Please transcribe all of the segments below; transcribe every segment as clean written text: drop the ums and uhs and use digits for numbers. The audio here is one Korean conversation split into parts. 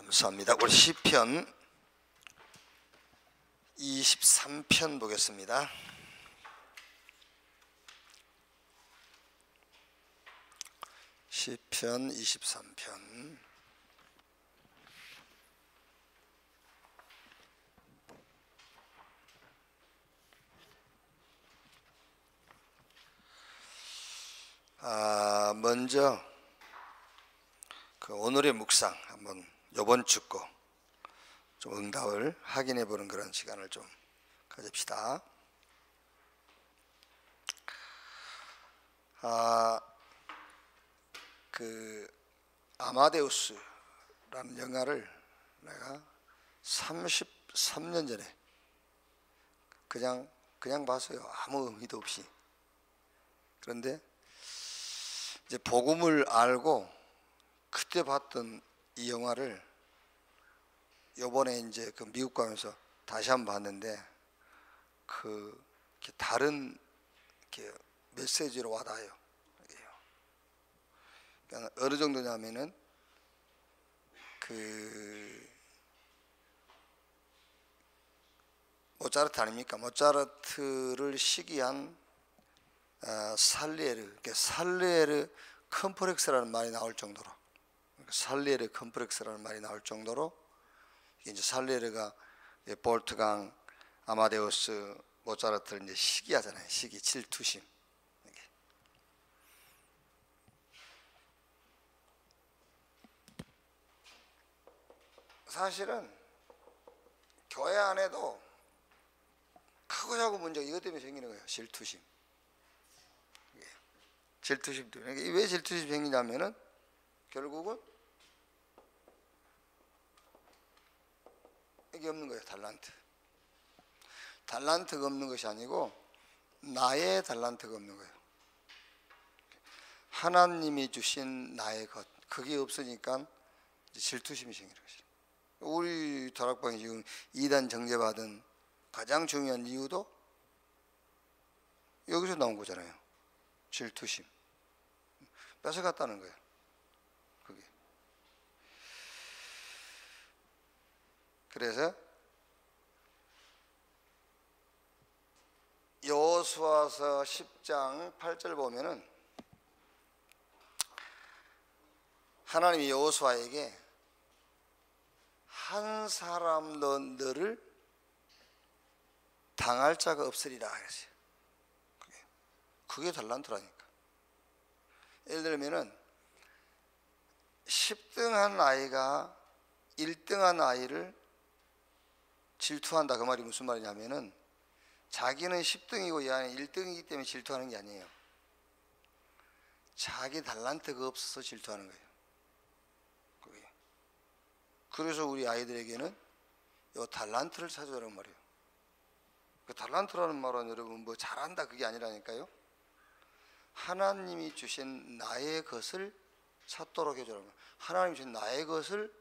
감사합니다. 우리 시편 23편 보겠습니다. 시편 23편. 먼저 오늘의 묵상 한번 이번 주 거 좀 응답을 확인해 보는 그런 시간을 좀 가집시다. 아마데우스라는 영화를 내가 33년 전에 그냥 봤어요. 아무 의미도 없이. 그런데 이제 복음을 알고 그때 봤던 이 영화를 요번에 이제 미국 가면서 다시 한번 봤는데 다른 메시지로 와닿아요. 그러니까 어느 정도냐면은 모차르트 아닙니까? 모차르트를 시기한 살리에르, 살리에르 컴플렉스라는 말이 나올 정도로, 살리에르 컴플렉스라는 말이 나올 정도로 이제 살리에르가 볼트강, 아마데우스, 모차르트를 이제 시기하잖아요. 시기, 질투심. 사실은 교회 안에도 크고 작은 문제가 이것 때문에 생기는 거예요. 질투심. 질투심 때문에. 왜 질투심이 생기냐면은 결국은 이게 없는 거예요. 달란트가 없는 것이 아니고 나의 달란트가 없는 거예요. 하나님이 주신 나의 것, 그게 없으니까 질투심이 생기는 것이죠. 우리 다락방이 지금 2단 정죄받은 가장 중요한 이유도 여기서 나온 거잖아요. 질투심. 뺏어갔다는 거예요. 그게. 그래서 여호수아서 10장 8절 보면은 하나님이 여호수아에게 한 사람도 너를 당할 자가 없으리라 그랬어요. 그게 달란트라니까. 예를 들면은 10등한 아이가 1등한 아이를 질투한다. 그 말이 무슨 말이냐면은 자기는 10등이고 이 아이는 1등이기 때문에 질투하는 게 아니에요. 자기 달란트가 없어서 질투하는 거예요. 그게. 그래서 우리 아이들에게는 이 달란트를 찾으라는 말이에요. 그 달란트라는 말은 여러분 뭐 잘한다 그게 아니라니까요. 하나님이 주신 나의 것을 찾도록 해주라는 거예요. 하나님이 주신 나의 것을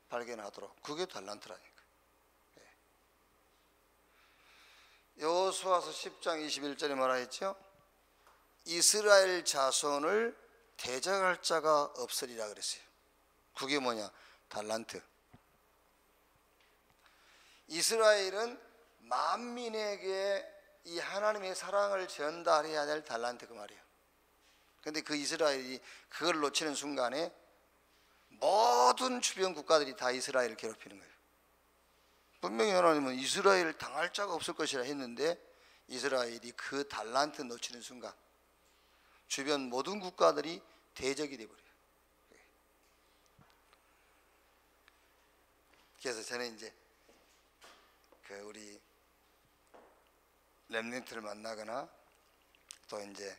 발견하도록. 그게 달란트라니까. 여호수아서 10장 21절에 뭐라 했죠? 이스라엘 자손을 대적할 자가 없으리라 그랬어요. 그게 뭐냐? 달란트. 이스라엘은 만민에게 이 하나님의 사랑을 전달해야 될 달란트 그 말이에요. 그런데 그 이스라엘이 그걸 놓치는 순간에 모든 주변 국가들이 다 이스라엘을 괴롭히는 거예요. 분명히 하나님은 이스라엘을 당할 자가 없을 것이라 했는데 이스라엘이 그 달란트 놓치는 순간 주변 모든 국가들이 대적이 되어버려요. 그래서 저는 이제 우리 렘넌트를 만나거나 또 이제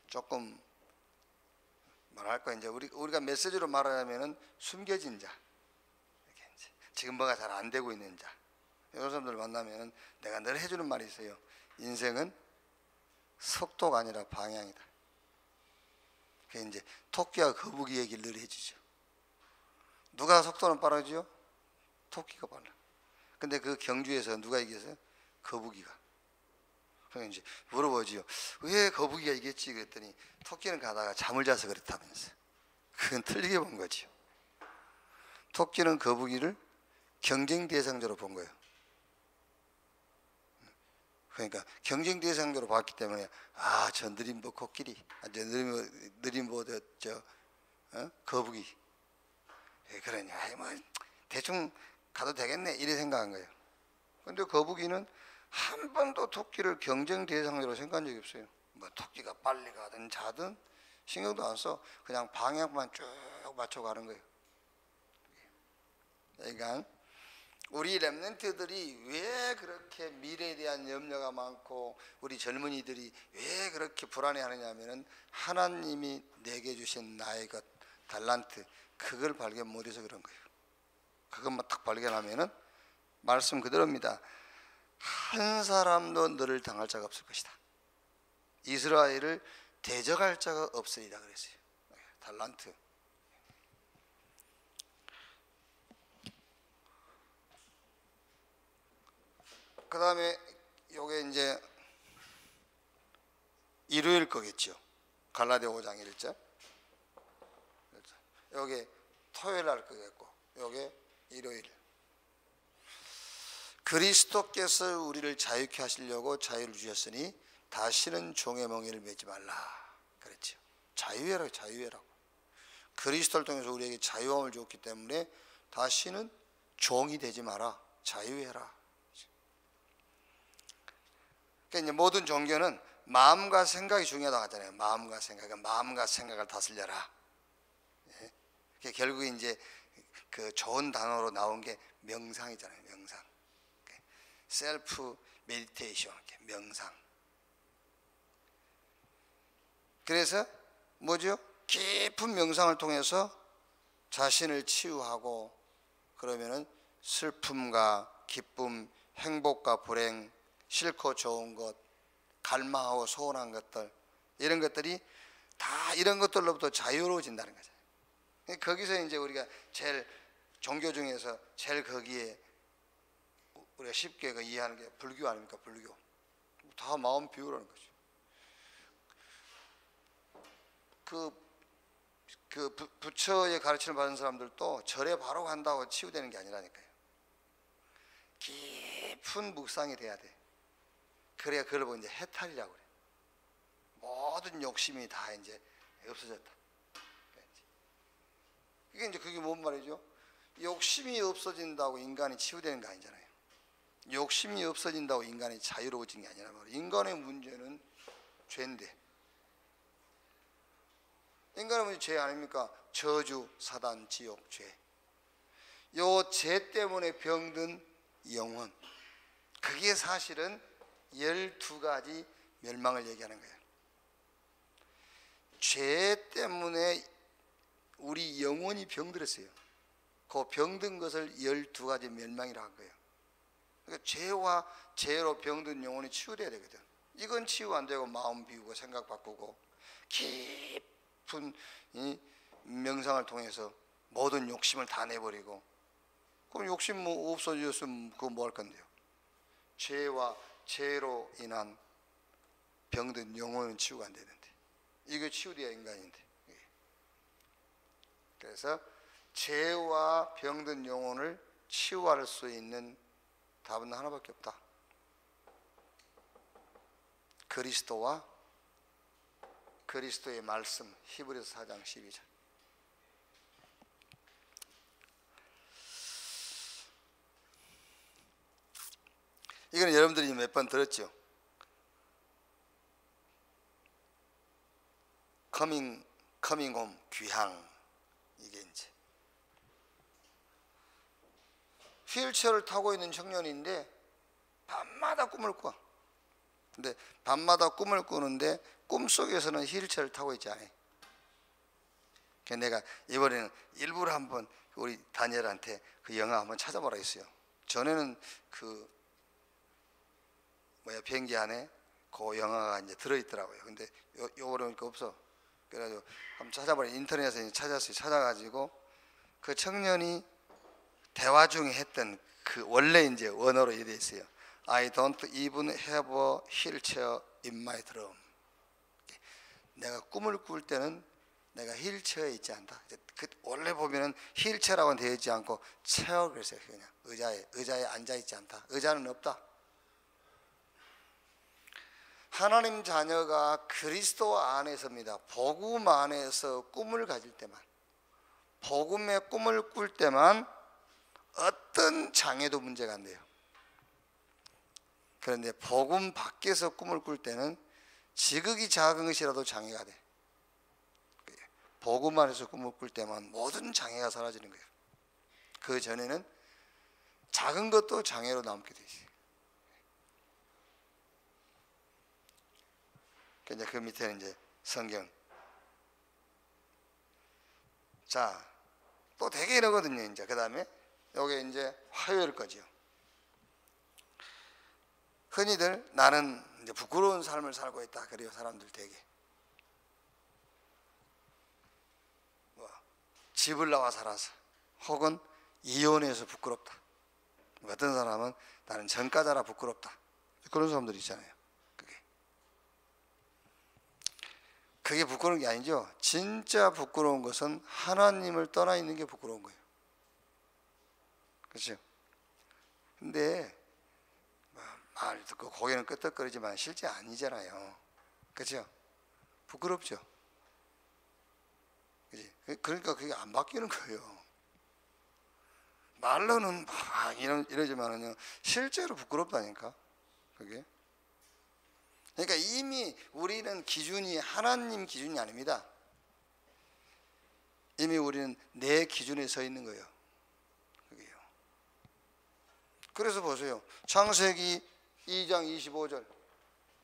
조금 뭐랄까 이제 우리가 메시지로 말하자면은 숨겨진 자, 이제 지금 뭐가 잘 안 되고 있는 자, 이런 사람들 만나면은 내가 늘 해주는 말이 있어요. 인생은 속도가 아니라 방향이다. 그 이제 토끼와 거북이 얘기를 늘 해주죠. 누가 속도는 빠르죠? 토끼가 빨라. 근데 그 경주에서 누가 이겼어요? 거북이가. 그래서 이제 물어보지요. 왜 거북이가 이겼지? 그랬더니 토끼는 가다가 잠을 자서 그랬다면서. 그건 틀리게 본 거지요. 토끼는 거북이를 경쟁 대상자로 본 거예요. 그러니까 경쟁 대상자로 봤기 때문에 저 느림보 코끼리, 저 느림보 거북이, 그러냐, 뭐 대충 가도 되겠네 이래 생각한 거예요. 근데 거북이는 한 번도 토끼를 경쟁 대상자로 생각한 적이 없어요. 뭐 토끼가 빨리 가든 자든 신경도 안 써. 그냥 방향만 쭉 맞춰가는 거예요. 그러니까 우리 렘넌트들이 왜 그렇게 미래에 대한 염려가 많고 우리 젊은이들이 왜 그렇게 불안해하느냐 하면은 하나님이 내게 주신 나의 것, 달란트, 그걸 발견 못해서 그런 거예요. 그것만 딱 발견하면은 말씀 그대로입니다. 한 사람도 너를 당할 자가 없을 것이다. 이스라엘을 대적할 자가 없으리라 그랬어요. 달란트. 그 다음에 요게 이제 일요일 거겠죠. 갈라디아 5장 1절. 요게 토요일 날 거겠고 요게 일요일. 그리스도께서 우리를 자유케 하시려고 자유를 주셨으니 다시는 종의 멍에를 매지 말라 그랬죠. 자유해라, 자유해라고. 그리스도를 통해서 우리에게 자유함을 줬기 때문에 다시는 종이 되지 마라, 자유해라. 그러니까 이제 모든 종교는 마음과 생각이 중요하다고 하잖아요. 마음과 생각을 다스려라. 예? 결국 이제 그 좋은 단어로 나온 게 명상이잖아요. 명상. 셀프 메디테이션, 명상. 그래서 뭐죠? 깊은 명상을 통해서 자신을 치유하고 그러면은 슬픔과 기쁨, 행복과 불행, 싫고 좋은 것, 갈망하고 소원한 것들, 이런 것들이 다 이런 것들로부터 자유로워진다는 거죠. 거기서 이제 우리가 제일 종교 중에서 제일 거기에 우리가 쉽게 이해하는 게 불교 아닙니까? 불교. 다 마음 비우라는 거죠. 부처의 가르침을 받은 사람들도 절에 바로 간다고 치유되는 게 아니라니까요. 깊은 묵상이 돼야 돼. 그래야 그걸 보고 이제 해탈이라고 그래. 모든 욕심이 다 이제 없어졌다. 그게 뭔 말이죠? 욕심이 없어진다고 인간이 치유되는 거 아니잖아요. 욕심이 없어진다고 인간이 자유로워진 게 아니라 말이에요. 인간의 문제는 죄인데, 인간의 문제 죄 아닙니까? 저주, 사단, 지옥, 죄. 요 죄 때문에 병든 영혼, 그게 사실은 12가지 멸망을 얘기하는 거예요. 죄 때문에 우리 영혼이 병들었어요. 그 병든 것을 12가지 멸망이라고 한 거예요. 그러니까 죄와 죄로 병든 영혼이 치유돼야 되거든. 이건 치유 안 되고 마음 비우고 생각 바꾸고 깊은 이 명상을 통해서 모든 욕심을 다 내버리고, 그럼 욕심 뭐 없어졌으면 그거 뭐 할 건데요? 죄와 죄로 인한 병든 영혼은 치유가 안 되는데, 이게 치유돼야 인간인데. 그래서 죄와 병든 영혼을 치유할 수 있는 답은 하나밖에 없다. 그리스도와 그리스도의 말씀. 히브리서 4장 12절. 이거는 여러분들이 몇 번 들었죠. 커밍 홈, 귀향. 이게 이제 휠체어를 타고 있는 청년인데 밤마다 꿈을 꿔. 근데 밤마다 꿈을 꾸는데 꿈속에서는 휠체어를 타고 있지 않아요. 그래서 내가 이번에는 일부러 한번 우리 다니엘한테 그 영화 한번 찾아보라 했어요. 전에는 비행기 안에 그 영화가 이제 들어있더라고요. 근데 요거는 없어. 그래가지고 한번 찾아보라. 인터넷에서 찾았어요. 찾아가지고 그 청년이 대화 중에 했던 그 원래 이제 원어로 이래 있어요. I don't even have a wheelchair in my dream. 내가 꿈을 꿀 때는 내가 휠체어에 있지 않다. 원래 보면은 휠체어라고는 되어 있지 않고 체어 그랬어요. 그냥 의자에 앉아 있지 않다. 의자는 없다. 하나님 자녀가 그리스도 안에서입니다. 복음 안에서 꿈을 가질 때만, 복음의 꿈을 꿀 때만 어떤 장애도 문제가 안 돼요. 그런데 복음 밖에서 꿈을 꿀 때는 지극히 작은 것이라도 장애가 돼. 복음 안에서 꿈을 꿀 때만 모든 장애가 사라지는 거예요. 그 전에는 작은 것도 장애로 남게 돼 있어요. 이제 그 밑에는 이제 성경. 자, 또 되게 이러거든요. 이제 그 다음에 요게 이제 화요일 거죠. 흔히들 나는 이제 부끄러운 삶을 살고 있다 그래요. 사람들 되게 집을 나와 살아서, 혹은 이혼해서 부끄럽다. 어떤 사람은 나는 전과자라 부끄럽다. 그런 사람들이 있잖아요. 그게 부끄러운 게 아니죠. 진짜 부끄러운 것은 하나님을 떠나 있는 게 부끄러운 거예요. 그렇죠? 근데 말 듣고 고개는 끄덕거리지만 실제 아니잖아요. 그렇죠? 부끄럽죠. 그치? 그러니까 그게 안 바뀌는 거예요. 말로는 막 이러지만은요, 실제로 부끄럽다니까. 그게. 그러니까 이미 우리는 기준이 하나님 기준이 아닙니다. 이미 우리는 내 기준에 서 있는 거예요. 그게요. 그래서 보세요. 창세기 2장 25절,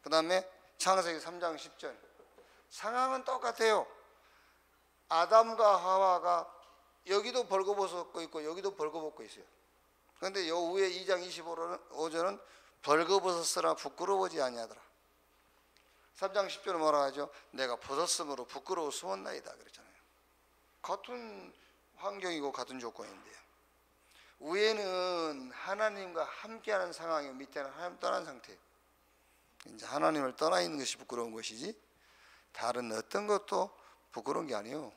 그 다음에 창세기 3장 10절. 상황은 똑같아요. 아담과 하와가 여기도 벌거벗어 입고 있고 여기도 벌거벗고 있어요. 그런데 요 위에 2장 25절은 벌거벗었으나 부끄러워지 아니하더라. 3장 10절은 뭐라 하죠? 내가 벗었으므로 부끄러워 숨었나이다 그랬잖아요. 같은 환경이고 같은 조건인데요. 위에는 하나님과 함께하는 상황이고 밑에는 하나님 떠난 상태예요. 이제 하나님을 떠나 있는 것이 부끄러운 것이지 다른 어떤 것도 부끄러운 게 아니에요.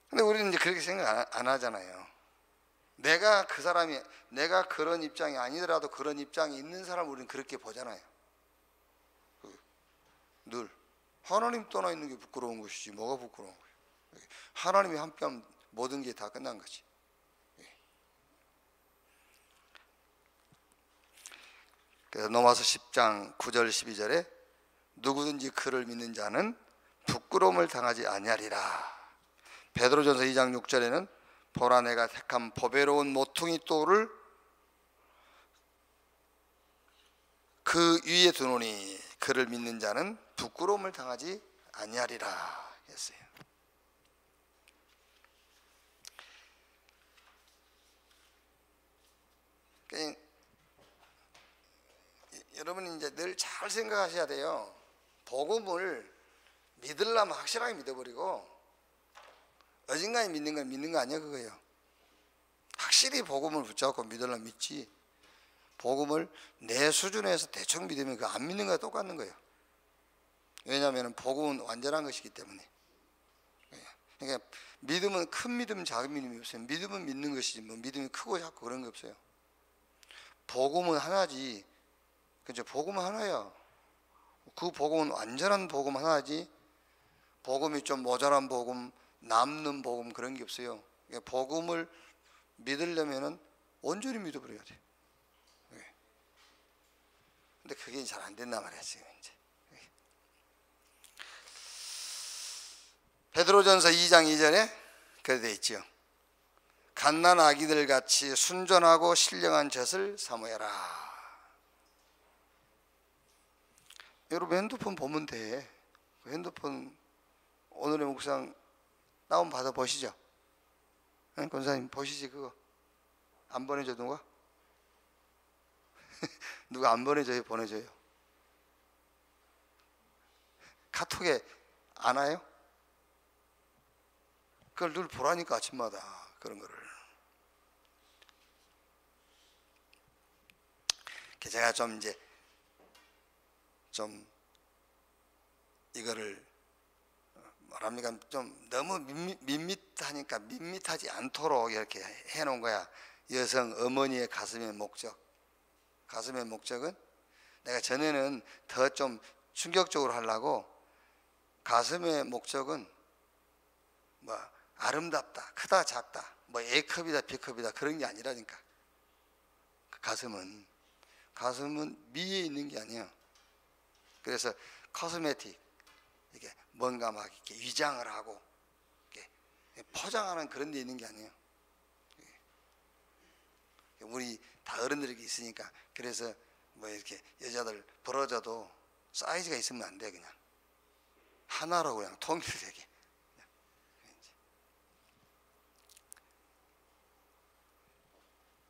근데 우리는 이제 그렇게 생각 안 하잖아요. 내가 그런 입장이 아니더라도 그런 입장이 있는 사람을 우리는 그렇게 보잖아요. 늘 하나님 떠나 있는 게 부끄러운 것이지 뭐가 부끄러운 거예요. 하나님이 함께하면 모든 게 다 끝난 거지. 그래서 로마서 10장 9절 12절에 누구든지 그를 믿는 자는 부끄러움을 당하지 아니하리라. 베드로전서 2장 6절에는 보라 내가 택한 보배로운 모퉁이 돌을 그 위에 두노니 그를 믿는 자는 부끄러움을 당하지 아니하리라 했어요. 그러니까 여러분이 이제 늘 잘 생각하셔야 돼요. 복음을 믿으려면 확실하게 믿어버리고 어딘가에 믿는 건 믿는 거 아니야 그거예요. 확실히 복음을 붙잡고 믿으려면 믿지, 복음을 내 수준에서 대충 믿으면 그 안 믿는 거와 똑같은 거예요. 왜냐하면 복음은 완전한 것이기 때문에. 그러니까 믿음은 큰 믿음 작은 믿음이 없어요. 믿음은 믿는 것이지 뭐 믿음이 크고 작고 그런 게 없어요. 복음은 하나지. 그죠? 복음은 하나야. 그 복음은 완전한 복음 하나지 복음이 좀 모자란 복음, 남는 복음 그런 게 없어요. 그러니까 복음을 믿으려면은 온전히 믿어버려야 돼. 근데 그게 잘 안 된단 말이야 지금 이제. 베드로전서 2장 2절에 그래 돼 있죠. 갓난 아기들 같이 순전하고 신령한 젖을 사모해라. 여러분 핸드폰 보면 돼. 핸드폰 오늘의 묵상 다운 받아 보시죠. 네? 권사님 보시지 그거. 안 보내줘 누가? 누가 안 보내줘요? 보내줘요. 카톡에 안 와요? 그걸 늘 보라니까 아침마다 그런 거를. 제가 좀 이제 좀 이거를 뭐랍니까? 좀 너무 밋밋하니까 밋밋하지 않도록 이렇게 해놓은 거야. 여성 어머니의 가슴의 목적. 가슴의 목적은 내가 전에는 더 좀 충격적으로 하려고 가슴의 목적은 뭐 아름답다, 크다, 작다, 뭐 A컵이다, B컵이다 그런 게 아니라니까. 가슴은 미에 있는 게 아니야. 그래서 코스메틱 이게 뭔가 막 이렇게 위장을 하고 이렇게 포장하는 그런 데 있는 게 아니에요. 우리 다 어른들이 있으니까. 그래서 뭐 이렇게 여자들 벌어져도 사이즈가 있으면 안 돼. 그냥 하나로 그냥 통일되게.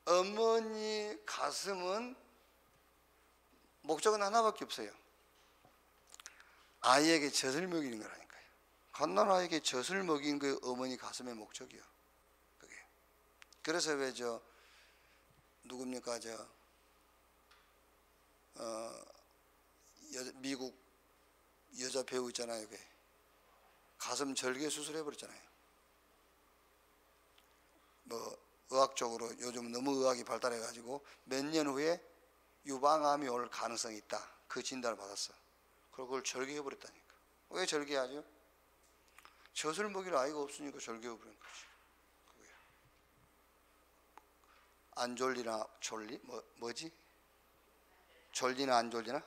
어머니 가슴은 목적은 하나밖에 없어요. 아이에게 젖을 먹이는 거라니까요. 갓난아이에게 젖을 먹이는 게 어머니 가슴의 목적이요. 그게. 그래서 왜 누굽니까 미국 여자 배우 있잖아요. 그게 가슴 절개 수술해 버렸잖아요. 뭐 의학적으로 요즘 너무 의학이 발달해 가지고 몇 년 후에 유방암이 올 가능성이 있다. 그 진단을 받았어. 그리고 그걸 절개해 버렸다니까. 왜 절개하죠? 젖을 먹일 아이가 없으니까 절개해 버린 거지. 그거야. 안 졸리나 졸리? 뭐지? 졸리나 안 졸리나?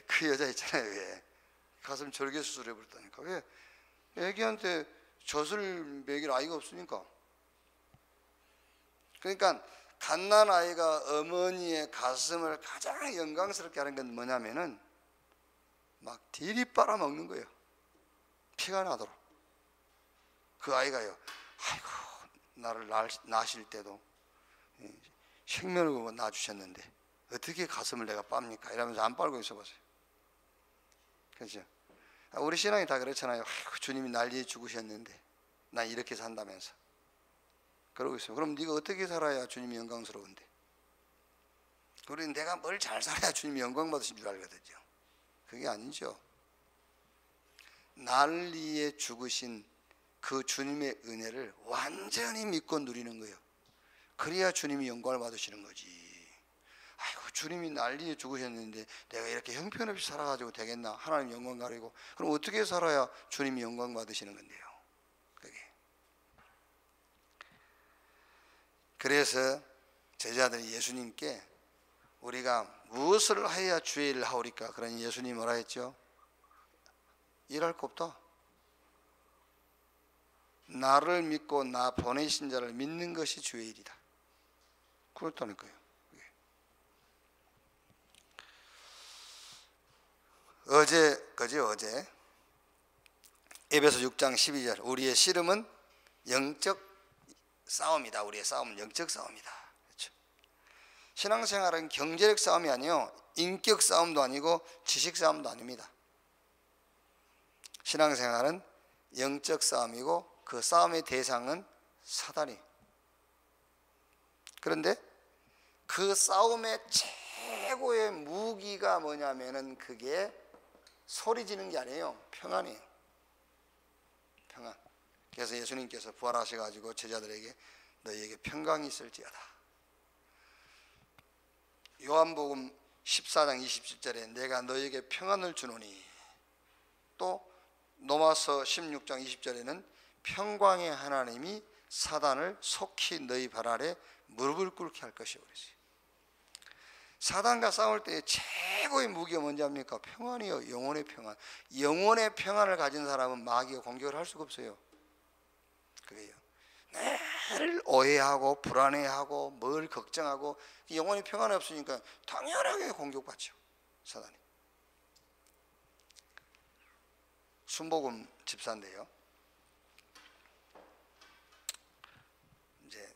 그 여자 있잖아요. 왜 가슴 절개 수술해 버렸다니까. 왜? 애기한테 젖을 먹일 아이가 없으니까. 그러니까 갓난아이가 어머니의 가슴을 가장 영광스럽게 하는 건 뭐냐면은 막 디리 빨아먹는 거예요. 피가 나도록. 그 아이가요, 아이고 나를 낳으실 때도 생명을 낳아주셨는데 어떻게 가슴을 내가 빱니까? 이러면서 안 빨고 있어 보세요. 그렇죠? 우리 신앙이 다 그렇잖아요. 아이고, 주님이 날 위해 죽으셨는데 난 이렇게 산다면서 그러고 있어요. 그럼 네가 어떻게 살아야 주님이 영광스러운데? 우리는 내가 뭘 잘 살아야 주님이 영광 받으신 줄 알거든요. 그게 아니죠. 날 위해 죽으신 그 주님의 은혜를 완전히 믿고 누리는 거예요. 그래야 주님이 영광을 받으시는 거지. 아이고 주님이 날 위해 죽으셨는데 내가 이렇게 형편없이 살아가지고 되겠나? 하나님 영광 가리고. 그럼 어떻게 살아야 주님이 영광 받으시는 건데요? 그게. 그래서 제자들이 예수님께 우리가 무엇을 해야 주의 일을 하오리까? 그러니 예수님이 뭐라 했죠? 일할 거 없다. 나를 믿고 나 보내신 자를 믿는 것이 주의 일이다. 그렇다니까요. 어제 에베소 6장 12절 우리의 씨름은 영적 싸움이다. 우리의 싸움은 영적 싸움이다. 그렇죠? 신앙생활은 경제력 싸움이 아니요 인격 싸움도 아니고 지식 싸움도 아닙니다. 신앙생활은 영적 싸움이고 그 싸움의 대상은 사단이. 그런데 그 싸움의 최고의 무기가 뭐냐면은 그게 소리 지는 게 아니에요. 평안이에요. 평안. 그래서 예수님께서 부활하셔가지고 제자들에게 너희에게 평강이 있을지어다. 요한복음 14장 27절에 내가 너희에게 평안을 주노니, 또 로마서 16장 20절에는 평강의 하나님이 사단을 속히 너희 발 아래 무릎을 꿇게 할 것이오. 그랬어요. 사단과 싸울 때 최고의 무기가 뭔지 압니까? 평안이요. 영혼의 평안. 영혼의 평안을 가진 사람은 마귀가 공격을 할 수가 없어요. 그게요. 늘 오해하고 불안해하고 뭘 걱정하고 영혼의 평안이 없으니까 당연하게 공격받죠. 사단이. 순복음 집사인데요. 이제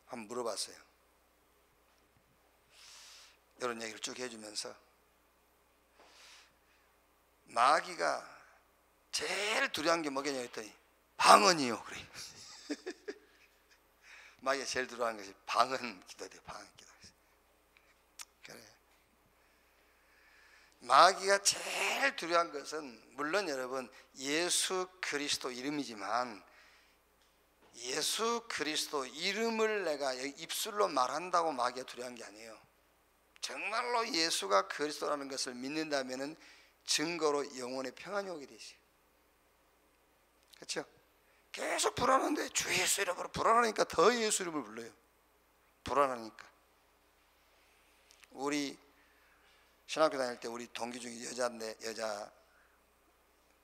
한번 물어봤어요. 이런 얘기를 쭉 해주면서 마귀가 제일 두려운 게 뭐겠냐 했더니 방언이요. 그래. 마귀가 제일 두려운 것이 방언 기도돼요. 방언 기도. 그래. 마귀가 제일 두려운 것은 물론 여러분 예수 그리스도 이름이지만 예수 그리스도 이름을 내가 입술로 말한다고 마귀가 두려운 게 아니에요. 정말로 예수가 그리스도라는 것을 믿는다면 증거로 영혼의 평안이 오게 되지. 그렇죠? 계속 불안한데 주 예수 이름으로 불안하니까 더 예수 이름을 불러요. 불안하니까. 우리 신학교 다닐 때 우리 동기 중에 여자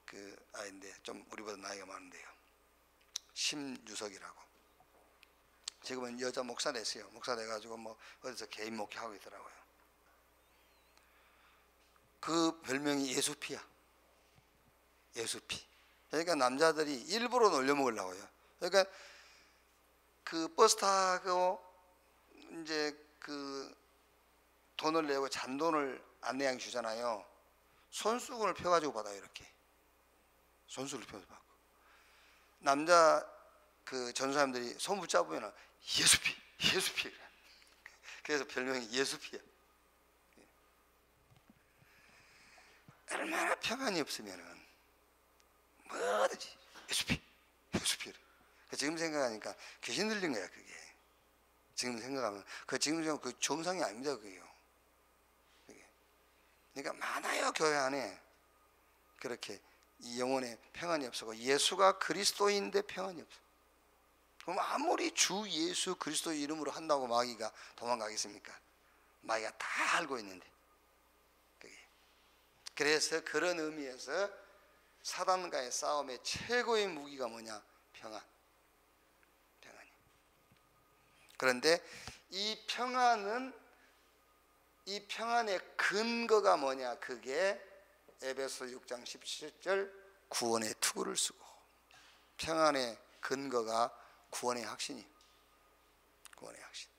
그 아이인데 좀 우리보다 나이가 많은데요. 심유석이라고. 지금은 여자 목사 됐어요. 목사 돼가지고 뭐 어디서 개인 목회하고 있더라고요. 그 별명이 예수피야. 예수피. 그러니까 남자들이 일부러 놀려먹으려고요. 그러니까 그 버스 타고 이제 그 돈을 내고 잔돈을 안내양 주잖아요. 손수건을 펴가지고 받아요. 이렇게 손수를 펴서 받고 남자 그 전사님들이 손 붙잡으면 예수피 예수피. 그래서 별명이 예수피야. 얼마나 평안이 없으면은 뭐든지 예수피 예수피를. 지금 생각하니까 귀신 들린 거야 그게. 지금 생각하면 지금 생각하면 그 정상이 아닙니다 그게요. 그러니까 많아요 교회 안에 그렇게 이 영혼에 평안이 없어고 예수가 그리스도인데 평안이 없어. 그럼 아무리 주 예수 그리스도 이름으로 한다고 마귀가 도망가겠습니까? 마귀가 다 알고 있는데. 그게. 그래서 그런 의미에서 사단과의 싸움의 최고의 무기가 뭐냐? 평안. 평안이. 그런데 이 평안의 근거가 뭐냐? 그게 에베소 6장 17절 구원의 투구를 쓰고. 평안의 근거가 구원의 확신이에요. 구원의 확신.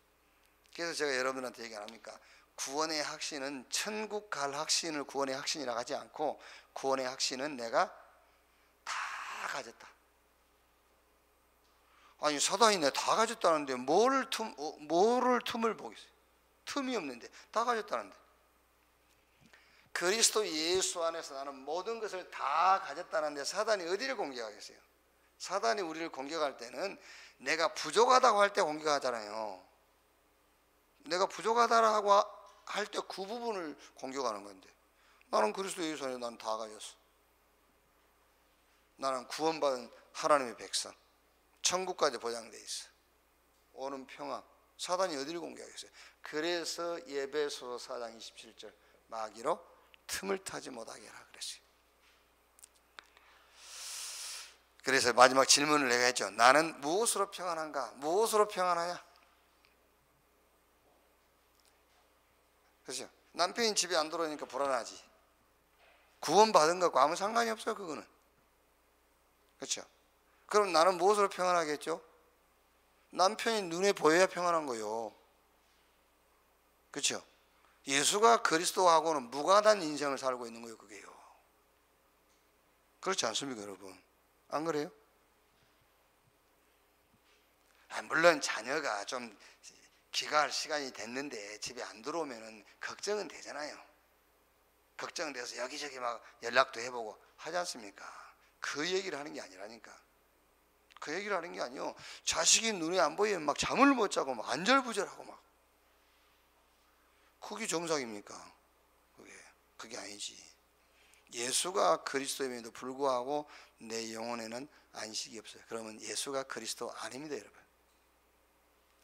그래서 제가 여러분들한테 얘기 안 합니까? 구원의 확신은 천국 갈 확신을 구원의 확신이라고 하지 않고 구원의 확신은 내가 다 가졌다. 아니 사단이 내가 다 가졌다는데 뭐를 틈을 보겠어요? 틈이 없는데 다 가졌다는데. 그리스도 예수 안에서 나는 모든 것을 다 가졌다는데 사단이 어디를 공격하겠어요? 사단이 우리를 공격할 때는 내가 부족하다고 할 때 공격하잖아요. 내가 부족하다고 할 때 그 부분을 공격하는 건데 나는 그리스도 예수 안에 난 다 가졌어. 나는 구원받은 하나님의 백성, 천국까지 보장돼 있어. 오는 평안. 사단이 어디를 공격하겠어요? 그래서 에베소 4장 27절 마귀로 틈을 타지 못하게 하라 그랬어요. 그래서 마지막 질문을 내가 했죠. 나는 무엇으로 평안한가? 무엇으로 평안하냐? 그렇죠? 남편이 집에 안 들어오니까 불안하지. 구원받은 것과 아무 상관이 없어요 그거는. 그렇죠? 그럼 나는 무엇으로 평안하겠죠? 남편이 눈에 보여야 평안한 거요. 그렇죠? 예수가 그리스도하고는 무관한 인생을 살고 있는 거예요 그게요. 그렇지 않습니까 여러분? 안 그래요? 물론 자녀가 좀 귀가할 시간이 됐는데 집에 안 들어오면 걱정은 되잖아요. 걱정돼서 여기저기 막 연락도 해보고 하지 않습니까? 그 얘기를 하는 게 아니라니까. 그 얘기를 하는 게 아니요. 자식이 눈에 안 보이면 막 잠을 못 자고 막 안절부절하고 막. 그게 정상입니까? 그게 아니지. 예수가 그리스도임에도 불구하고 내 영혼에는 안식이 없어요. 그러면 예수가 그리스도 아닙니다 여러분.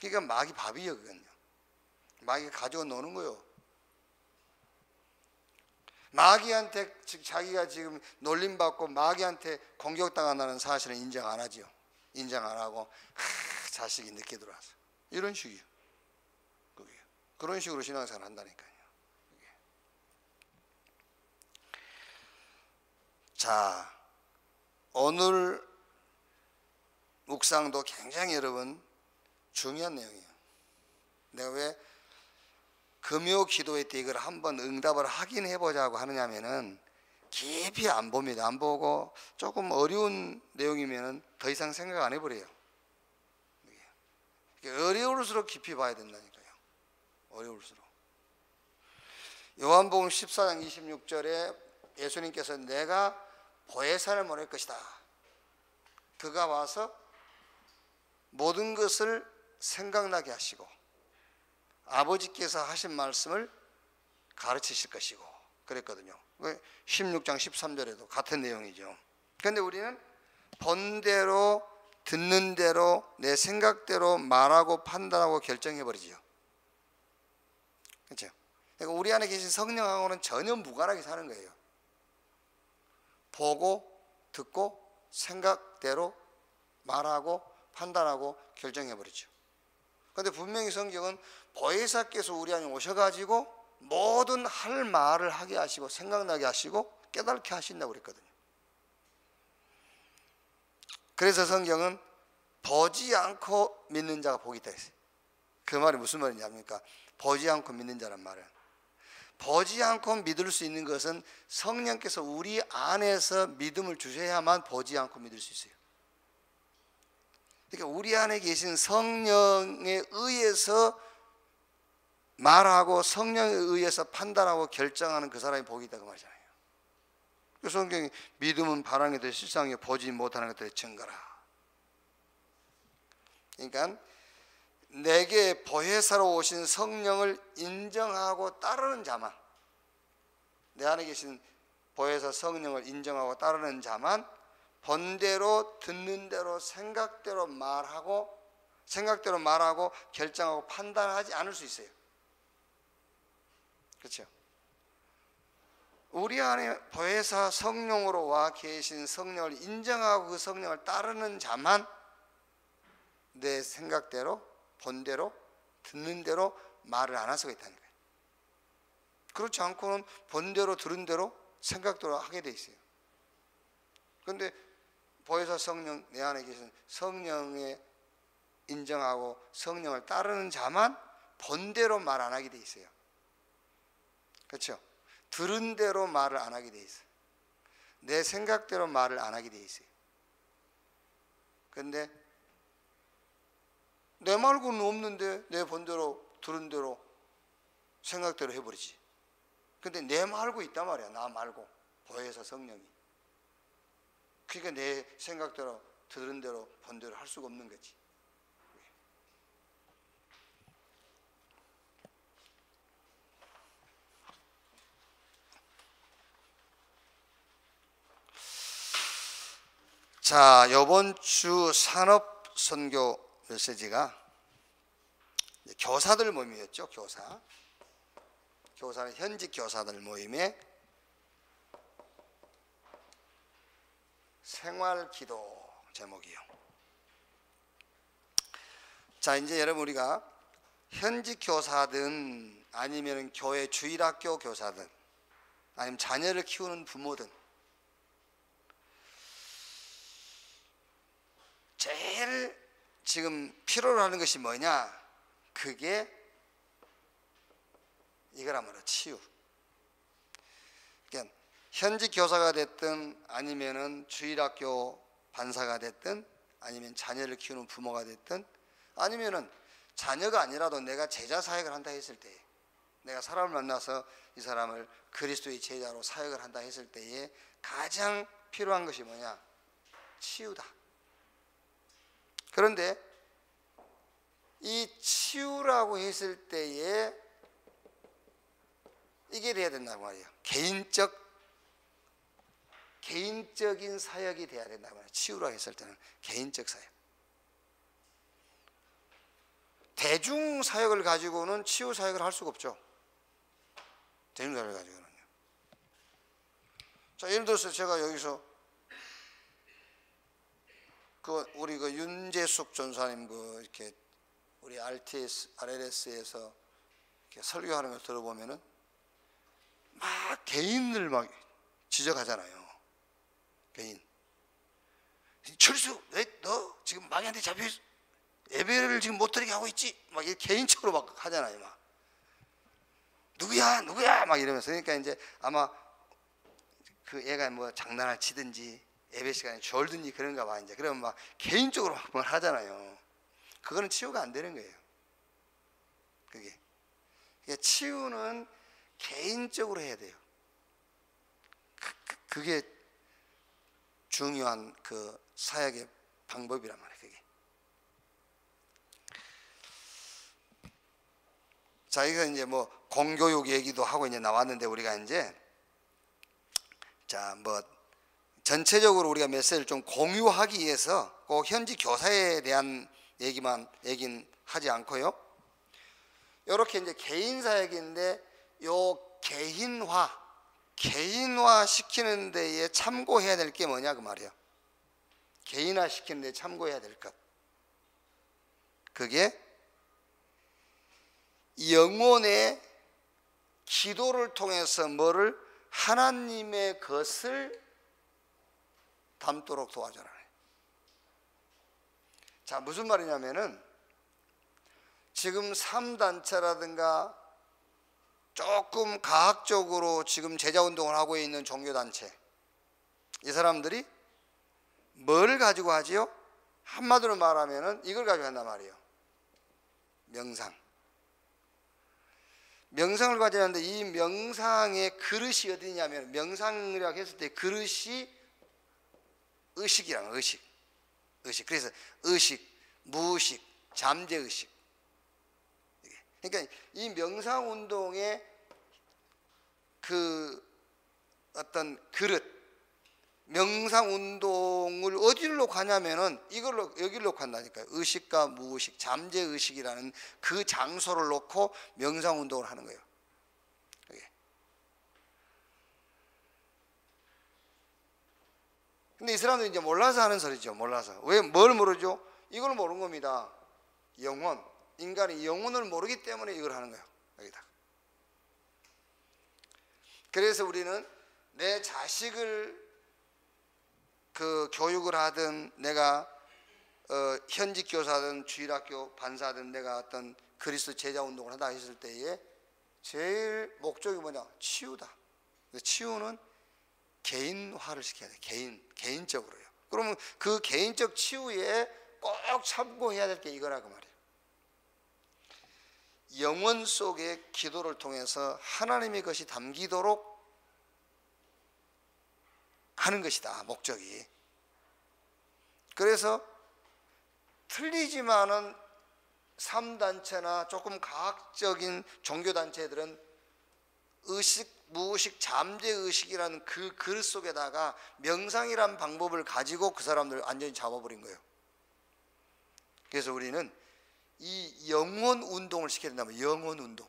그러니까 마귀 밥이에요 그건요. 마귀가 가지고 노는 거요. 마귀한테 자기가 지금 놀림받고 마귀한테 공격당한다는 사실은 인정 안 하죠. 인정 안 하고 자식이 늦게 들어와서 이런 식이요. 그게요. 그런 식으로 신앙생활 한다니까요. 그게. 자, 오늘 묵상도 굉장히 여러분 중요한 내용이에요. 내가 왜 금요 기도회 때 이걸 한번 응답을 하긴 해보자고 하느냐면은 깊이 안 봅니다. 안 보고 조금 어려운 내용이면은 더 이상 생각 안 해버려요. 어려울수록 깊이 봐야 된다니까요. 어려울수록. 요한복음 14장 26절에 예수님께서 내가 보혜사를 보낼 것이다. 그가 와서 모든 것을 생각나게 하시고 아버지께서 하신 말씀을 가르치실 것이고 그랬거든요. 16장 13절에도 같은 내용이죠. 그런데 우리는 본대로 듣는 대로 내 생각대로 말하고 판단하고 결정해버리죠. 그렇죠? 그러니까 우리 안에 계신 성령하고는 전혀 무관하게 사는 거예요. 보고 듣고 생각대로 말하고 판단하고 결정해버리죠. 그런데 분명히 성경은 보혜사께서 우리 안에 오셔가지고 모든 할 말을 하게 하시고 생각나게 하시고 깨닫게 하신다고 그랬거든요. 그래서 성경은 보지 않고 믿는 자가 복이 있다 했어요. 그 말이 무슨 말이냐니까 보지 않고 믿는 자란 말은 보지 않고 믿을 수 있는 것은 성령께서 우리 안에서 믿음을 주셔야만 보지 않고 믿을 수 있어요. 그러니까 우리 안에 계신 성령에 의해서 말하고 성령에 의해서 판단하고 결정하는 그 사람이 복이 있다 그 말이잖아요. 그 성경이 믿음은 바라는 것들 실상에 보지 못하는 것들의 증거라. 그러니까 내게 보혜사로 오신 성령을 인정하고 따르는 자만, 내 안에 계신 보혜사 성령을 인정하고 따르는 자만 본대로 듣는 대로 생각대로 말하고 결정하고 판단하지 않을 수 있어요. 그렇죠? 우리 안에 보혜사 성령으로 와 계신 성령을 인정하고 그 성령을 따르는 자만 내 생각대로 본대로 듣는 대로 말을 안 할 수가 있다는 거예요. 그렇지 않고는 본대로 들은 대로 생각대로 하게 돼 있어요. 그런데 보혜사 성령, 내 안에 계신 성령에 인정하고 성령을 따르는 자만 본대로 말 안 하게 돼 있어요. 그렇죠? 들은 대로 말을 안 하게 돼 있어요. 내 생각대로 말을 안 하게 돼 있어요. 그런데 내 말고는 없는데 내 본대로 들은 대로 생각대로 해버리지. 근데 내 말고 있단 말이야. 나 말고 보혜사 성령이. 그러니까 내 생각대로 들은 대로 본대로 할 수가 없는 거지. 자, 이번 주 산업 선교 메시지가 교사들 모임이었죠. 교사는 현직 교사들 모임의 생활 기도 제목이요. 자, 이제 여러분 우리가 현직 교사든 아니면 교회 주일학교 교사든 아니면 자녀를 키우는 부모든 제일 지금 필요로 하는 것이 뭐냐? 그게 이거란 말이에요. 치유. 그러니까 현직 교사가 됐든 아니면은 주일학교 반사가 됐든 아니면 자녀를 키우는 부모가 됐든 아니면은 자녀가 아니라도 내가 제자 사역을 한다 했을 때, 내가 사람을 만나서 이 사람을 그리스도의 제자로 사역을 한다 했을 때에 가장 필요한 것이 뭐냐? 치유다. 그런데 이 치유라고 했을 때에 이게 돼야 된다고 말이에요. 개인적인 사역이 돼야 된다고 말이에요. 치유라고 했을 때는 개인적 사역. 대중 사역을 가지고는 치유 사역을 할 수가 없죠. 대중 사역을 가지고는요. 자, 예를 들어서 제가 여기서 우리 윤재숙 전사님 이렇게 우리 RLS에서 이렇게 설교하는 걸 들어보면은 막 개인을 막 지적하잖아요. 개인. 철수, 왜 너 지금 마귀한테 잡혀 예배를 지금 못 드리게 하고 있지? 막 이렇게 개인적으로 막 하잖아요. 막 누구야 막 이러면서. 그러니까 이제 아마 그 애가 뭐 장난을 치든지 예배 시간에 졸든지 그런가 봐. 이제 그러면 막 개인적으로 막 뭘 하잖아요. 그거는 치유가 안 되는 거예요. 그게 치유는 개인적으로 해야 돼요. 그게 중요한 그 사역의 방법이란 말이에요. 그게. 자, 이거 이제 뭐 공교육 얘기도 하고 이제 나왔는데, 우리가 이제 자, 뭐 전체적으로 우리가 메시지를 좀 공유하기 위해서 꼭 현지 교사에 대한 얘긴 하지 않고요. 이렇게 이제 개인 사역인데, 요 개인화 시키는 데에 참고해야 될 게 뭐냐 그 말이에요. 개인화 시키는 데 참고해야 될 것, 그게 영혼의 기도를 통해서 뭐를, 하나님의 것을 담도록 도와줘라. 자, 무슨 말이냐면은, 지금 3단체라든가 조금 과학적으로 지금 제자운동을 하고 있는 종교단체, 이 사람들이 뭘 가지고 하지요? 한마디로 말하면은 이걸 가지고 한단 말이에요. 명상을 가지고 하는데, 이 명상의 그릇이 어디냐면, 명상이라고 했을 때 그릇이 의식이란, 의식. 그래서 의식, 무의식, 잠재의식. 그러니까 이 명상 운동의 그 어떤 그릇, 명상 운동을 어디를 놓고 하냐면은 여기를 놓고 한다니까요. 의식과 무의식, 잠재의식이라는 그 장소를 놓고 명상 운동을 하는 거예요. 근데 이 사람들이 이제 몰라서 하는 소리죠. 몰라서. 왜, 뭘 모르죠? 이걸 모르는 겁니다. 영혼. 인간이 영혼을 모르기 때문에 이걸 하는 거예요. 여기다. 그래서 우리는 내 자식을 그 교육을 하든, 내가 현직 교사든 주일학교 반사든, 내가 어떤 그리스도 제자 운동을 하다 했을 때에 제일 목적이 뭐냐? 치유다. 치유는 개인화를 시켜야 돼. 개인적으로요. 그러면 그 개인적 치유에 꼭 참고해야 될 게 이거라고 말이에요. 영혼 속의 기도를 통해서 하나님의 것이 담기도록 하는 것이다, 목적이. 그래서 틀리지만은 3단체나 조금 과학적인 종교단체들은 의식, 무의식, 잠재의식이라는 그 그릇 속에다가 명상이란 방법을 가지고 그 사람들을 완전히 잡아버린 거예요. 그래서 우리는 이 영혼 운동을 시켜야 된다면, 영혼 운동.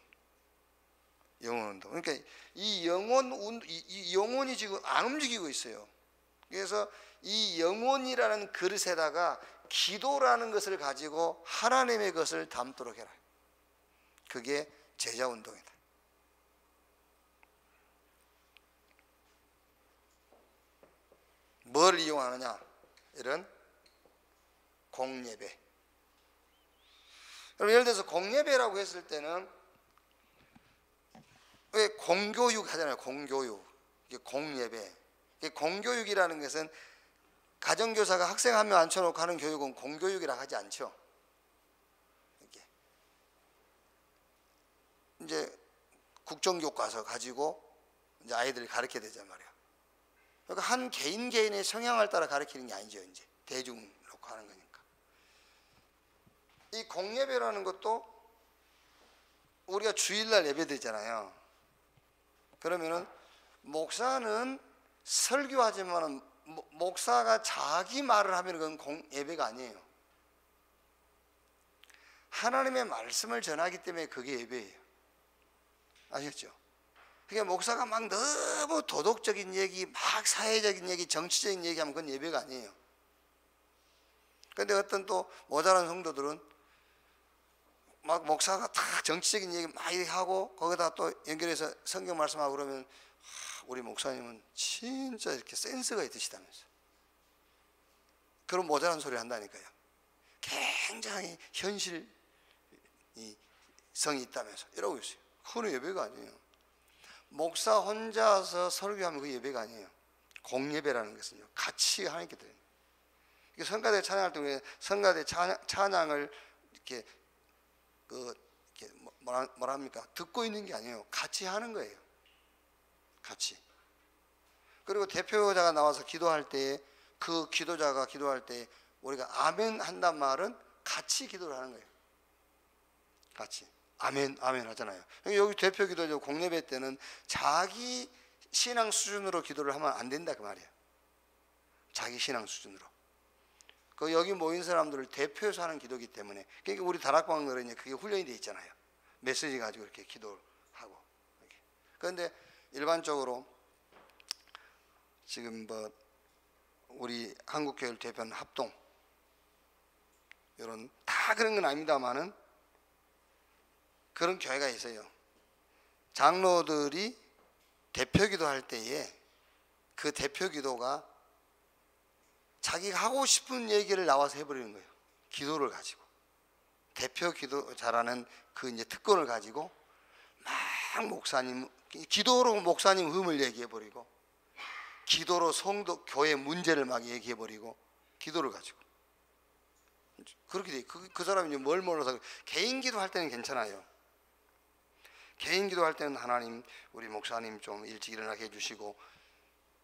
그러니까 이 영혼이 지금 안 움직이고 있어요. 그래서 이 영혼이라는 그릇에다가 기도라는 것을 가지고 하나님의 것을 담도록 해라. 그게 제자 운동이다. 뭘 이용하느냐? 이런 공예배. 그럼 예를 들어서 공예배라고 했을 때는, 왜 공교육 하잖아요. 공교육. 이게 공예배. 이게 공교육이라는 것은 가정교사가 학생 한 명 앉혀놓고 하는 교육은 공교육이라고 하지 않죠. 이렇게 이제 국정교과서 가지고 이제 아이들을 가르쳐야 되단 말이에요. 그러니까 한 개인의 성향을 따라 가르치는 게 아니죠. 이제 대중 놓고 하는 거니까. 이 공예배라는 것도 우리가 주일날 예배드리잖아요. 그러면은 목사는 설교하지만은 목사가 자기 말을 하면 그건 예배가 아니에요. 하나님의 말씀을 전하기 때문에 그게 예배예요. 아셨죠? 그러니까 목사가 막 너무 도덕적인 얘기, 막 사회적인 얘기, 정치적인 얘기하면 그건 예배가 아니에요. 그런데 어떤 또 모자란 성도들은 막 목사가 다 정치적인 얘기 많이 하고 거기다 또 연결해서 성경 말씀하고 그러면, 우리 목사님은 진짜 이렇게 센스가 있으시다면서 그런 모자란 소리 한다니까요. 굉장히 현실성이 있다면서 이러고 있어요. 그건 예배가 아니에요. 목사 혼자서 설교하면 그 예배가 아니에요. 공예배라는 것은요, 같이 하나님께 드려요. 성가대 찬양할 때 성가대 찬양을 이렇게 뭐랍니까? 듣고 있는 게 아니에요. 같이 하는 거예요. 같이. 그리고 대표자가 나와서 기도할 때에 그 기도자가 기도할 때 우리가 아멘 한단 말은 같이 기도를 하는 거예요. 같이. 아멘, 아멘 하잖아요. 여기 대표 기도죠. 공예배 때는 자기 신앙 수준으로 기도를 하면 안 된다 그 말이에요. 자기 신앙 수준으로. 그 여기 모인 사람들을 대표해서 하는 기도이기 때문에, 그러니까 우리 다락방들은 그게 훈련이 돼 있잖아요. 메시지 가지고 이렇게 기도를 하고. 그런데 일반적으로 지금 뭐 우리 한국교회를 대표하는 합동 이런 다 그런 건 아닙니다만은 그런 교회가 있어요. 장로들이 대표 기도할 때에 그 대표 기도가 자기가 하고 싶은 얘기를 나와서 해버리는 거예요. 기도를 가지고. 대표 기도자라는 그 이제 특권을 가지고 막 목사님, 기도로 목사님 흠을 얘기해버리고, 기도로 성도, 교회 문제를 막 얘기해버리고, 기도를 가지고. 그렇게 돼. 그 사람이 이제 뭘 몰라서, 개인 기도할 때는 괜찮아요. 개인 기도할 때는 하나님, 우리 목사님 좀 일찍 일어나게 해주시고,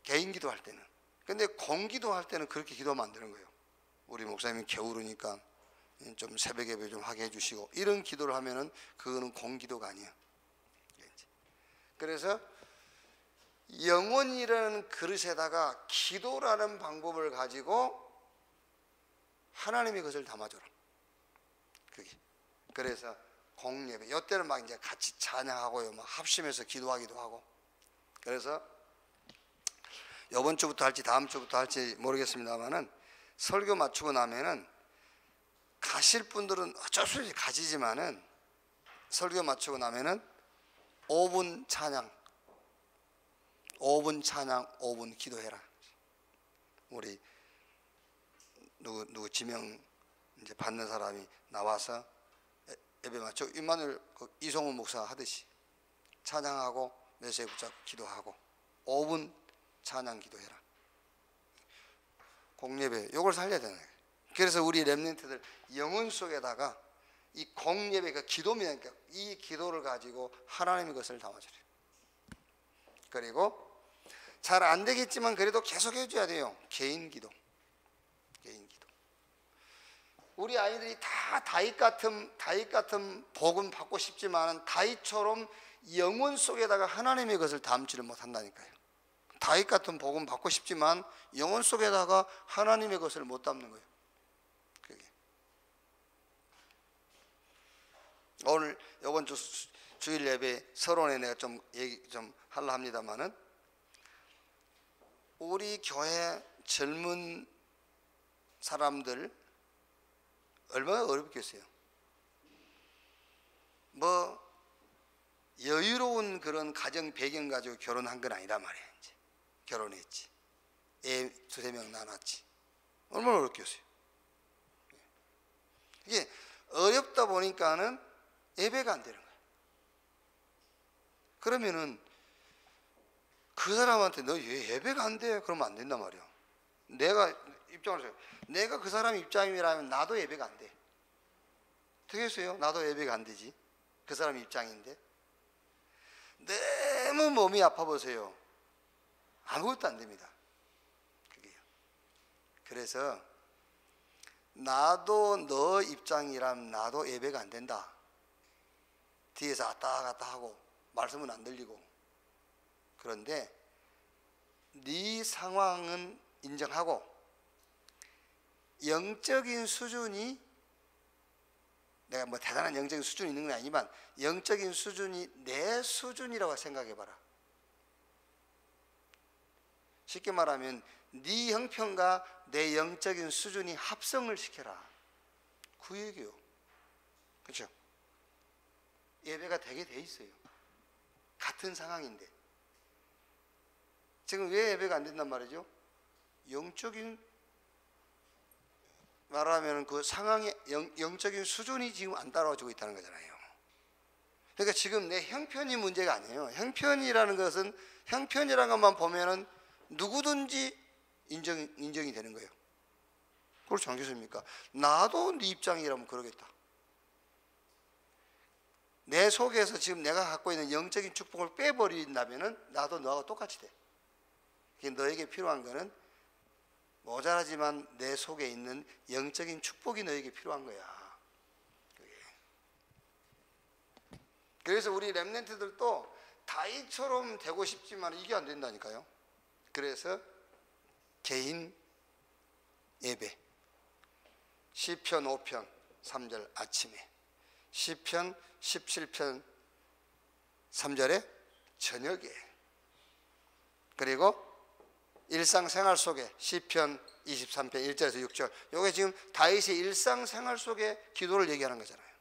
개인 기도할 때는. 근데 공기도 할 때는 그렇게 기도하면 안 되는 거예요. 우리 목사님이 게으르니까 좀 새벽 예배 좀 하게 해주시고, 이런 기도를 하면은 그거는 공기도가 아니에요. 그래서 영혼이라는 그릇에다가 기도라는 방법을 가지고 하나님의 것을 담아줘라. 그게. 그래서 공예배, 이때는 막 이제 같이 찬양하고요, 막 합심해서 기도하기도 하고. 그래서 이번 주부터 할지 다음 주부터 할지 모르겠습니다만은, 설교 마치고 나면은 가실 분들은 어쩔 수 없이 가지지만은, 설교 마치고 나면은 5분 찬양, 5분 찬양, 5분 기도해라. 우리 누구 지명 이제 받는 사람이 나와서 예배 마치고 임마누엘 이성훈 목사 하듯이 찬양하고 메시지 붙잡고 기도하고 5분 찬양 기도해라. 공예배 이걸 살려야 되는 거예요. 그래서 우리 렘넌트들 영혼 속에다가 이 공예배, 그 기도면 이 기도를 가지고 하나님의 것을 담아줘요. 그리고 잘 안 되겠지만 그래도 계속 해줘야 돼요. 개인 기도. 개인 기도. 우리 아이들이 다 다윗 같은 복음 받고 싶지만 다윗처럼 영혼 속에다가 하나님의 것을 담지를 못한다니까요. 다윗 같은 복음 받고 싶지만 영혼 속에다가 하나님의 것을 못 담는 거예요. 그게. 오늘 이번 주일 예배 서론에 내가 좀 얘기 좀 하려 합니다만은, 우리 교회 젊은 사람들 얼마나 어렵겠어요. 뭐 여유로운 그런 가정 배경 가지고 결혼한 건 아니란 말이에요. 이제 결혼했지, 애 두세 명 낳았지. 얼마나 어렵겠어요. 이게 어렵다 보니까는 예배가 안 되는 거예요. 그러면은 그 사람한테 너 왜 예배가 안 돼? 그러면 안 된단 말이야. 내가 입장을 해요. 내가 그 사람 입장이라면 나도 예배가 안 돼. 되겠어요? 나도 예배가 안 되지. 그 사람 입장인데. 너무 몸이 아파 보세요. 아무것도 안 됩니다. 그게요. 그래서 나도 너 입장이라면 나도 예배가 안 된다. 뒤에서 왔다 갔다 하고 말씀은 안 들리고. 그런데 네 상황은 인정하고, 영적인 수준이, 내가 뭐 대단한 영적인 수준이 있는 건 아니지만 영적인 수준이 내 수준이라고 생각해봐라. 쉽게 말하면 네 형편과 내 영적인 수준이 합성을 시켜라. 그 얘기요. 그렇죠? 예배가 되게 돼 있어요. 같은 상황인데. 지금 왜 예배가 안 된단 말이죠? 영적인 말하면 그 상황의 영적인 수준이 지금 안 따라와주고 있다는 거잖아요. 그러니까 지금 내 형편이 문제가 아니에요. 형편이라는 것은, 형편이라는 것만 보면은 누구든지 인정이 되는 거예요. 그렇지 않겠습니까? 나도 네 입장이라면 그러겠다. 내 속에서 지금 내가 갖고 있는 영적인 축복을 빼버린다면은 나도 너하고 똑같이 돼. 너에게 필요한 거는 모자라지만 내 속에 있는 영적인 축복이 너에게 필요한 거야. 그래서 우리 렘넌트들도 다윗처럼 되고 싶지만 이게 안 된다니까요. 그래서 개인 예배, 시편 5편 3절 아침에, 시편 17편 3절에 저녁에, 그리고 일상생활 속에 시편 23편 1절에서 6절, 이게 지금 다윗의 일상생활 속에 기도를 얘기하는 거잖아요.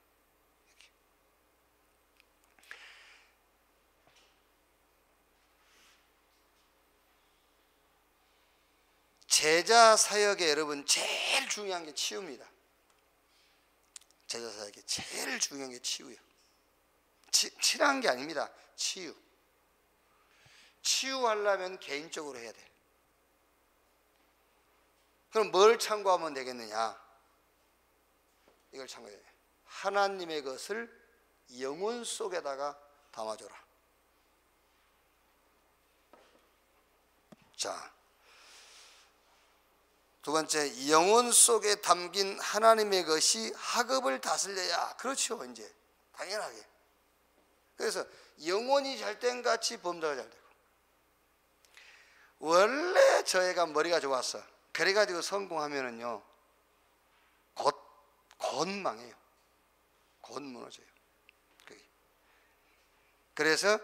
제자 사역에 여러분 제일 중요한 게 치유입니다. 제자 사역에 제일 중요한 게 치유예요. 치료한 게 아닙니다. 치유. 치유하려면 개인적으로 해야 돼. 그럼 뭘 참고하면 되겠느냐? 이걸 참고해야 돼. 하나님의 것을 영혼 속에다가 담아줘라. 자, 두 번째, 영혼 속에 담긴 하나님의 것이 학업을 다스려야. 그렇죠, 이제 당연하게. 그래서 영혼이 잘된 같이 범사가 잘 되고. 원래 저 애가 머리가 좋았어, 그래가지고 성공하면은요 곧 망해요. 곧 무너져요. 그래서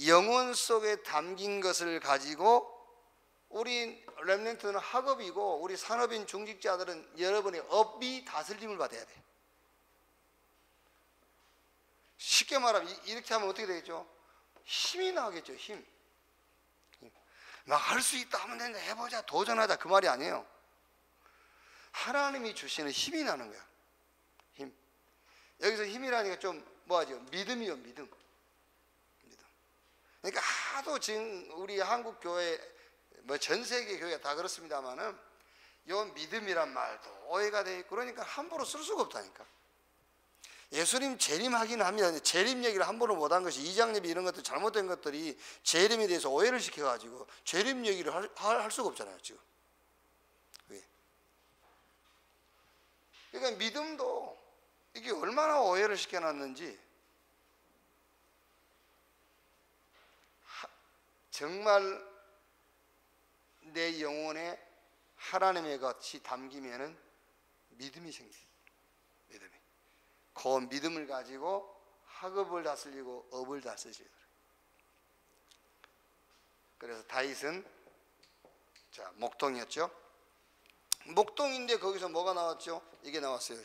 영혼 속에 담긴 것을 가지고 우리 렘넌트는 학업이고 우리 산업인 중직자들은 여러분의 업이 다스림을 받아야 돼. 쉽게 말하면 이렇게 하면 어떻게 되겠죠? 힘이 나겠죠. 힘. 막 할 수 있다 하면 된다, 해보자, 도전하자, 그 말이 아니에요. 하나님이 주시는 힘이 나는 거야. 힘. 여기서 힘이라니까 좀 뭐하죠? 믿음이요, 믿음. 그러니까 하도 지금 우리 한국 교회, 뭐 전 세계 교회가 다 그렇습니다만은 요 믿음이란 말도 오해가 돼 있고, 그러니까 함부로 쓸 수가 없다니까. 예수님 재림하기는 합니다. 재림 얘기를 함부로 못한 것이, 이장예배 이런 것들 잘못된 것들이 재림에 대해서 오해를 시켜가지고 재림 얘기를 할 수가 없잖아요 지금. 그러니까 믿음도 이게 얼마나 오해를 시켜놨는지. 정말 내 영혼에 하나님의 것이 담기면은 믿음이 생겨요. 믿음이. 그 믿음을 가지고 학업을 다스리고 업을 다스리고. 그래서 다윗은 자 목동이었죠. 목동인데 거기서 뭐가 나왔죠? 이게 나왔어요.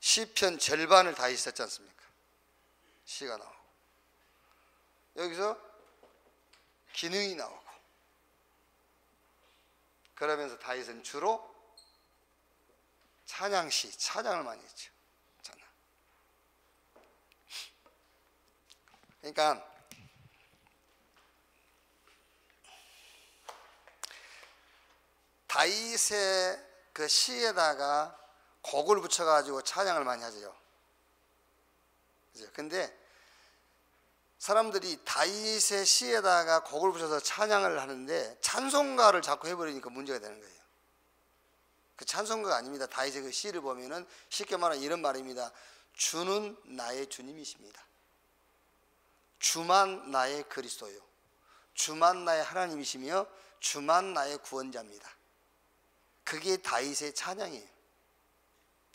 시편 절반을 다윗 썼지 않습니까? 시가 나오고, 여기서 기능이 나오고, 그러면서 다윗은 주로 찬양시, 찬양을 많이 했죠. 찬양. 그러니까 다윗의 그 시에다가 곡을 붙여가지고 찬양을 많이 하죠. 그죠? 근데 사람들이 다윗의 시에다가 곡을 붙여서 찬양을 하는데 찬송가를 자꾸 해버리니까 문제가 되는 거예요. 그 찬송가가 아닙니다. 다윗의 그 시를 보면은 쉽게 말하면 이런 말입니다. 주는 나의 주님이십니다. 주만 나의 그리스도요, 주만 나의 하나님이시며 주만 나의 구원자입니다. 그게 다윗의 찬양이에요.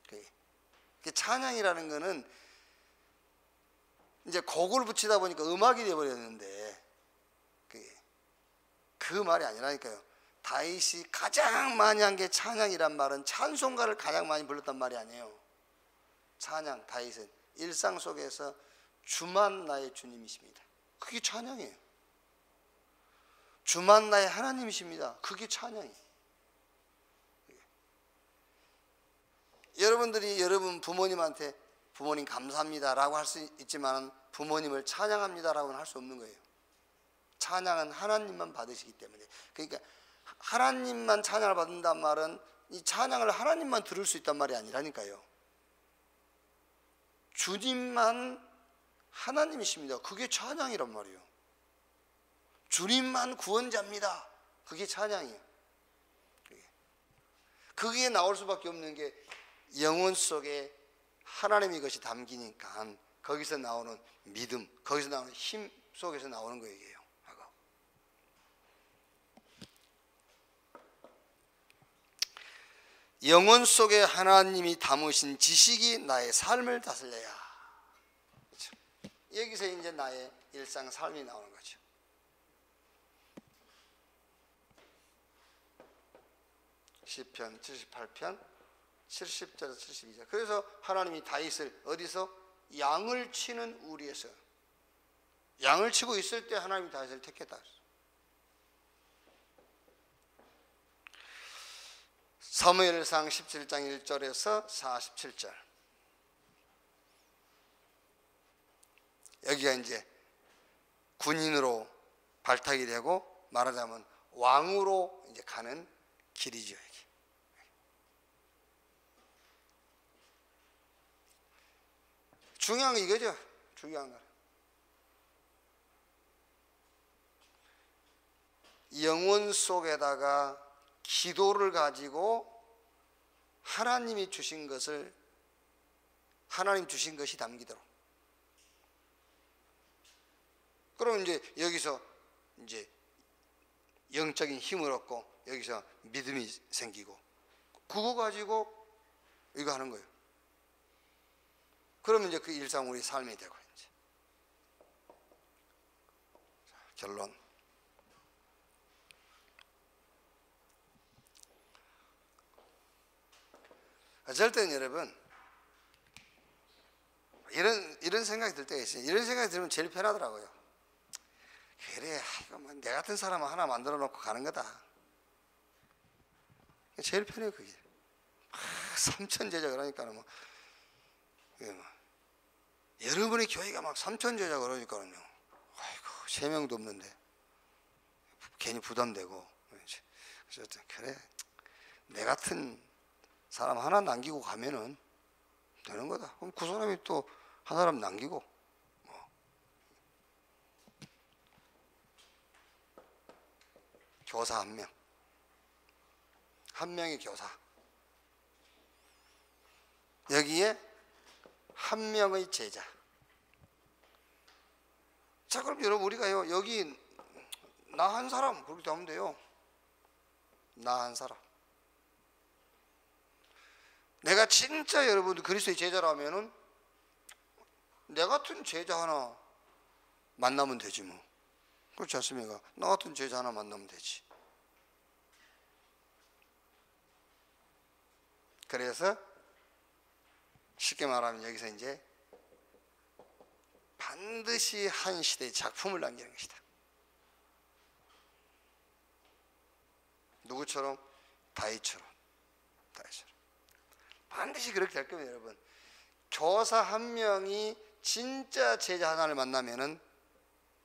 그게 찬양이라는 거는 이제 곡을 붙이다 보니까 음악이 되어버렸는데 그 말이 아니라니까요. 다윗이 가장 많이 한 게 찬양이란 말은 찬송가를 가장 많이 불렀단 말이 아니에요. 찬양, 다윗은 일상 속에서 주만 나의 주님이십니다. 그게 찬양이에요. 주만 나의 하나님이십니다. 그게 찬양이에요. 여러분들이 여러분 부모님한테 부모님 감사합니다 라고 할 수 있지만 부모님을 찬양합니다 라고는 할 수 없는 거예요. 찬양은 하나님만 받으시기 때문에. 그러니까 하나님만 찬양을 받는단 말은 이 찬양을 하나님만 들을 수 있단 말이 아니라니까요. 주님만 하나님이십니다. 그게 찬양이란 말이에요. 주님만 구원자입니다. 그게 찬양이에요. 그게 나올 수밖에 없는 게 영혼 속에 하나님의 것이 담기니까 거기서 나오는 믿음, 거기서 나오는 힘 속에서 나오는 거예요. 영혼 속에 하나님이 담으신 지식이 나의 삶을 다스려야. 그렇죠? 여기서 이제 나의 일상 삶이 나오는 거죠. 시편 78편 70절에서 72절. 그래서 하나님이 다윗을 어디서? 양을 치는 우리에서, 양을 치고 있을 때 하나님이 다윗을 택했다. 사무엘상 17장 1절에서 47절. 여기가 이제 군인으로 발탁이 되고 말하자면 왕으로 이제 가는 길이죠. 여기. 중요한 거 이거죠. 중요한 거. 영혼 속에다가 기도를 가지고 하나님이 주신 것을, 하나님 주신 것이 담기도록. 그럼 이제 여기서 이제 영적인 힘을 얻고 여기서 믿음이 생기고, 그거 가지고 이거 하는 거예요. 그러면 이제 그 일상 우리 삶이 되고 이제. 자, 결론. 어쩔 때는 여러분 이런 생각이 들 때가 있어요. 이런 생각이 들면 제일 편하더라고요. 그래, 이거 뭐 내 같은 사람 하나 만들어 놓고 가는 거다. 제일 편해요, 그게. 삼천제자 그러니까는 뭐 여러분의 교회가 막 삼천제자 그러니까는요. 아이고, 3명도 없는데 괜히 부담되고. 그래서 그래, 내 같은 사람 하나 남기고 가면은 되는 거다. 그럼 그 사람이 또 한 사람 남기고 뭐. 교사 한 명, 한 명의 교사, 여기에 한 명의 제자. 자, 그럼 여러분 우리가요, 여기 나 한 사람 그렇게 하면 돼요. 나 한 사람. 내가 진짜 여러분들 그리스도의 제자라면은 내 같은 제자 하나 만나면 되지 뭐. 그렇지 않습니까? 나 같은 제자 하나 만나면 되지. 그래서 쉽게 말하면 여기서 이제 반드시 한 시대의 작품을 남기는 것이다. 누구처럼? 다윗처럼. 반드시 그렇게 될 겁니다, 여러분. 교사 한 명이 진짜 제자 하나를 만나면은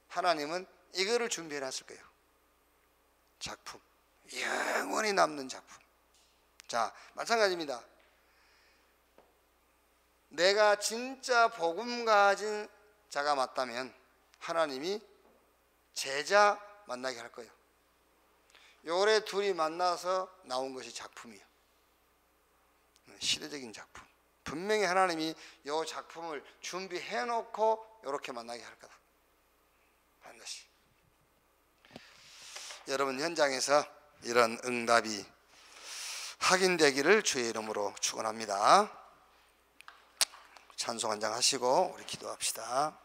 하나님은 이거를 준비해 놨을 거예요. 작품. 영원히 남는 작품. 자, 마찬가지입니다. 내가 진짜 복음 가진 자가 맞다면 하나님이 제자 만나게 할 거예요. 요래 둘이 만나서 나온 것이 작품이에요. 시대적인 작품. 분명히 하나님이 이 작품을 준비해 놓고 이렇게 만나게 할 거다. 반드시. 여러분 현장에서 이런 응답이 확인되기를 주의 이름으로 축원합니다. 찬송 한 장 하시고 우리 기도합시다.